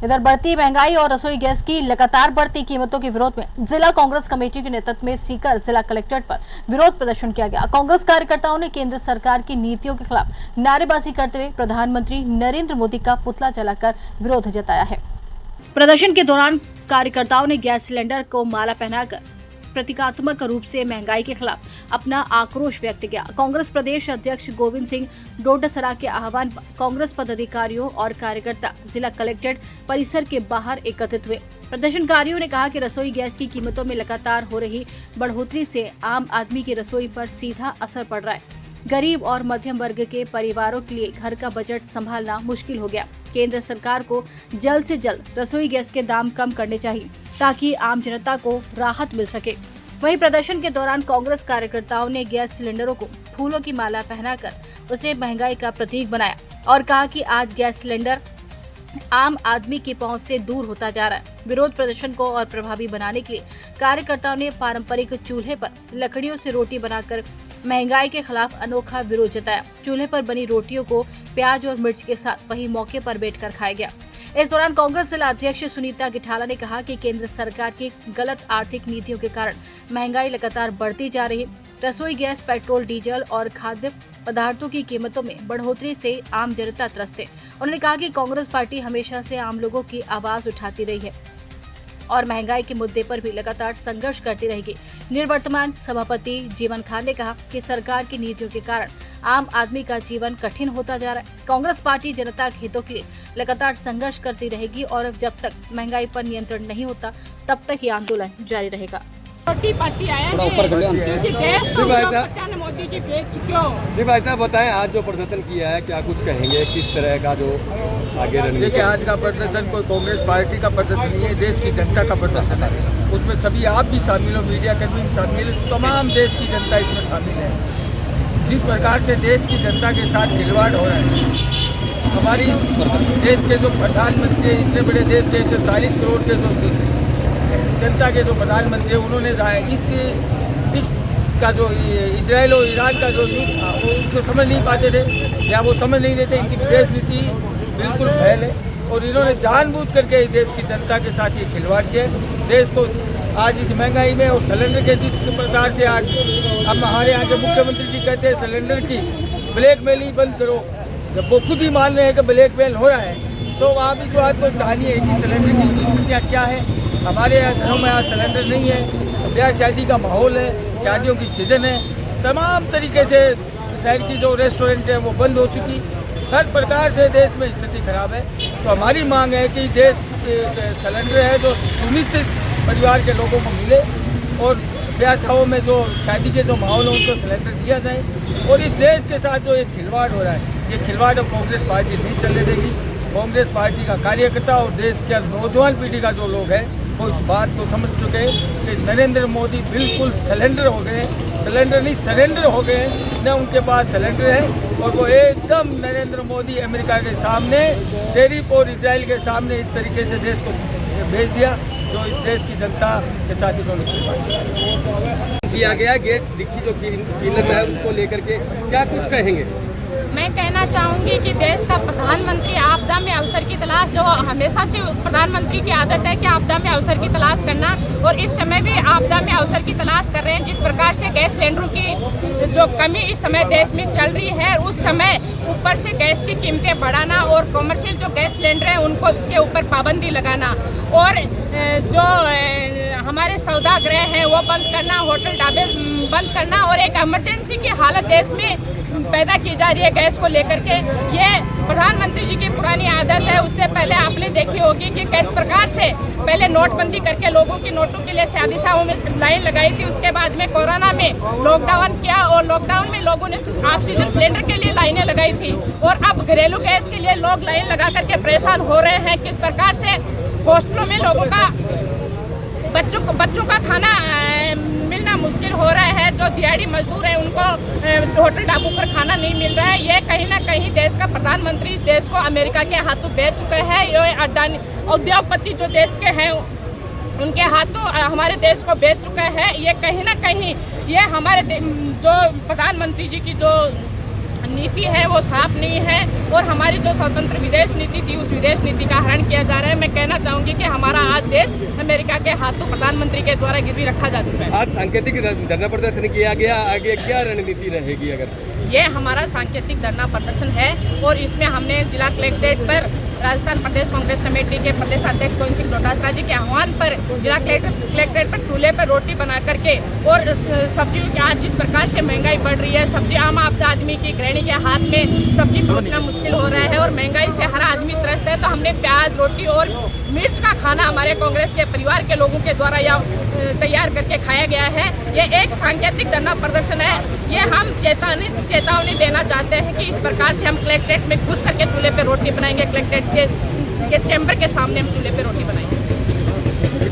इधर बढ़ती महंगाई और रसोई गैस की लगातार बढ़ती कीमतों के विरोध में जिला कांग्रेस कमेटी के नेतृत्व में सीकर जिला कलेक्ट्रेट पर विरोध प्रदर्शन किया गया। कांग्रेस कार्यकर्ताओं ने केंद्र सरकार की नीतियों के खिलाफ नारेबाजी करते हुए प्रधानमंत्री नरेंद्र मोदी का पुतला जलाकर विरोध जताया है। प्रदर्शन के दौरान कार्यकर्ताओं ने गैस सिलेंडर को माला पहनाकर प्रतीकात्मक रूप से महंगाई के खिलाफ अपना आक्रोश व्यक्त किया। कांग्रेस प्रदेश अध्यक्ष गोविंद सिंह डोटासरा के आह्वान पर कांग्रेस पदाधिकारियों और कार्यकर्ता जिला कलेक्ट्रेट परिसर के बाहर एकत्रित हुए। प्रदर्शनकारियों ने कहा कि रसोई गैस की कीमतों में लगातार हो रही बढ़ोतरी से आम आदमी की रसोई पर सीधा असर पड़ रहा है। गरीब और मध्यम वर्ग के परिवारों के लिए घर का बजट संभालना मुश्किल हो गया। केंद्र सरकार को जल्द से जल्द रसोई गैस के दाम कम करने चाहिए ताकि आम जनता को राहत मिल सके। वहीं प्रदर्शन के दौरान कांग्रेस कार्यकर्ताओं ने गैस सिलेंडरों को फूलों की माला पहनाकर उसे महंगाई का प्रतीक बनाया और कहा कि आज गैस सिलेंडर आम आदमी की पहुंच से दूर होता जा रहा है। विरोध प्रदर्शन को और प्रभावी बनाने के लिए कार्यकर्ताओं ने पारंपरिक चूल्हे पर लकड़ियों से रोटी बनाकर महंगाई के खिलाफ अनोखा विरोध जताया। चूल्हे पर बनी रोटियों को प्याज और मिर्च के साथ वहीं मौके पर बैठकर खाया गया। इस दौरान कांग्रेस जिला अध्यक्ष सुनीता गिठाला ने कहा कि केंद्र सरकार की गलत आर्थिक नीतियों के कारण महंगाई लगातार बढ़ती जा रही है। रसोई गैस, पेट्रोल, डीजल और खाद्य पदार्थों की कीमतों में बढ़ोतरी से आम जनता त्रस्त है। उन्होंने कहा कि कांग्रेस पार्टी हमेशा से आम लोगों की आवाज उठाती रही है और महंगाई के मुद्दे पर भी लगातार संघर्ष करती रहेगी। निवर्तमान सभापति जीवन खान ने कहा कि सरकार की नीतियों के कारण आम आदमी का जीवन कठिन होता जा रहा है। कांग्रेस पार्टी जनता के हितों के लिए लगातार संघर्ष करती रहेगी और जब तक महंगाई पर नियंत्रण नहीं होता तब तक ये आंदोलन जारी रहेगा। छोटी पार्टी आया है क्योंकि गैस को मोदी जी बेच चुके हो। जी भाई साहब बताएं, आज जो प्रदर्शन किया है क्या कुछ कहेंगे, किस तरह का जो आगे रणनीति? देखिए, आज का प्रदर्शन कोई कांग्रेस पार्टी का प्रदर्शन नहीं है, देश की जनता का प्रदर्शन है। उसमें सभी आप भी शामिल हो, मीडिया कर्मी भी शामिल, तमाम देश की जनता इसमें शामिल है। जिस प्रकार से देश की जनता के साथ खिलवाड़ हो रहा है, हमारी देश के जो प्रधानमंत्री, इतने बड़े देश के 140 करोड़ के जो जनता के जो प्रधानमंत्री, उन्होंने इस का जो इजराइल और ईरान का जो युद्ध था वो उसको समझ नहीं पाते थे या वो समझ नहीं लेते। इनकी विदेश नीति बिल्कुल फैल है और इन्होंने जानबूझ करके देश की जनता के साथ ये खिलवाड़ किया। देश को आज इस महंगाई में और सिलेंडर के जिस प्रकार से आज हम हमारे यहाँ के मुख्यमंत्री जी कहते हैं सिलेंडर की ब्लैकमेल बंद करो, जब वो खुद ही मान रहे हैं कि ब्लैकमेल हो रहा है, तो आप इस बात को जानिए कि सिलेंडर की स्थितियाँ क्या है। हमारे घरों में आज सिलेंडर नहीं है, ब्याह शादी का माहौल है, शादियों की सीजन है, तमाम तरीके से शहर की जो रेस्टोरेंट है वो बंद हो चुकी, हर प्रकार से देश में स्थिति खराब है। तो हमारी मांग है कि देश सिलेंडर है जो सुनिश्चित परिवार के लोगों को मिले और ब्याह शादियों में जो शादी के जो माहौल है उनको सिलेंडर दिया जाए। और इस देश के साथ जो एक खिलवाड़ हो रहा है, ये खिलवाड़ कांग्रेस पार्टी नहीं चलने देगी। कांग्रेस पार्टी का कार्यकर्ता और देश के नौजवान पीढ़ी का जो लोग है वो इस बात को समझ चुके हैं कि नरेंद्र मोदी बिल्कुल सिलेंडर हो गए, सिलेंडर नहीं सरेंडर हो गए, न उनके पास सिलेंडर है और वो एकदम नरेंद्र मोदी अमेरिका के सामने, टेरिफ और इजराइल के सामने इस तरीके से देश को भेज दिया जो इस देश की जनता के साथ इन्होंने किया गया। गैस की जो कीमत है उसको लेकर के क्या कुछ कहेंगे? मैं कहना चाहूँगी कि देश का प्रधानमंत्री आपदा में अवसर की तलाश, जो हमेशा से प्रधानमंत्री की आदत है कि आपदा में अवसर की तलाश करना, और इस समय भी आपदा में अवसर की तलाश कर रहे हैं। जिस प्रकार से गैस सिलेंडरों की जो कमी इस समय देश में चल रही है, उस समय ऊपर से गैस की कीमतें बढ़ाना और कमर्शियल जो गैस सिलेंडर है उनको के ऊपर पाबंदी लगाना और जो हमारे सौदागृह हैं वो बंद करना, होटल ढाबे बंद करना और एक इमरजेंसी की हालत देश में पैदा की जा रही है गैस को लेकर के। ये प्रधानमंत्री जी की पुरानी आदत है। उससे पहले आपने देखी होगी कि किस प्रकार से पहले नोटबंदी करके लोगों की नोटों के लिए शादी शाहों में लाइन लगाई थी। उसके बाद में कोरोना में लॉकडाउन किया और लॉकडाउन में लोगों ने ऑक्सीजन सिलेंडर के लिए लाइनें लगाई थी और अब घरेलू गैस के लिए लोग लाइन लगा करके परेशान हो रहे हैं। किस प्रकार से हॉस्टलों में लोगों का बच्चों का खाना मिलना मुश्किल हो रहा है। जो दिहाड़ी मजदूर हैं उनको होटल ढाबों पर खाना नहीं मिल रहा है। ये कहीं ना कहीं देश का प्रधानमंत्री इस देश को अमेरिका के हाथों बेच चुके हैं। ये अडानी उद्योगपति जो देश के हैं उनके हाथों हमारे देश को बेच चुका है। ये कहीं ना कहीं ये हमारे जो प्रधानमंत्री जी की जो नीति है वो साफ नहीं है और हमारी जो स्वतंत्र विदेश नीति थी उस विदेश नीति का हरण किया जा रहा है। मैं कहना चाहूँगी कि हमारा आज देश अमेरिका के हाथों प्रधानमंत्री के द्वारा गिरवी रखा जा चुका है। आज सांकेतिक धरना प्रदर्शन किया गया, आगे क्या रणनीति रहेगी? अगर ये हमारा सांकेतिक धरना प्रदर्शन है और इसमें हमने जिला कलेक्ट्रेट पर राजस्थान प्रदेश कांग्रेस कमेटी के प्रदेश अध्यक्ष गोविंद सिंह डोटासरा जी के आह्वान पर जिला कलेक्ट्रेट पर चूल्हे पर रोटी बना करके और सब्जियों की आज जिस प्रकार से महंगाई बढ़ रही है, सब्जी आम आदमी की गृहिणी के हाथ में सब्जी पहुंचना मुश्किल हो रहा है और महंगाई से हर आदमी त्रस्त है, तो हमने प्याज रोटी और मिर्च का खाना हमारे कांग्रेस के परिवार के लोगों के द्वारा यह तैयार करके खाया गया है। ये एक सांकेतिक धरना प्रदर्शन है। ये हम चेतावनी देना चाहते हैं कि इस प्रकार से हम कलेक्ट्रेट में घुस करके चूल्हे पे रोटी बनाएंगे, कलेक्ट्रेट के चैम्बर के सामने हम चूल्हे पे रोटी बनाएंगे।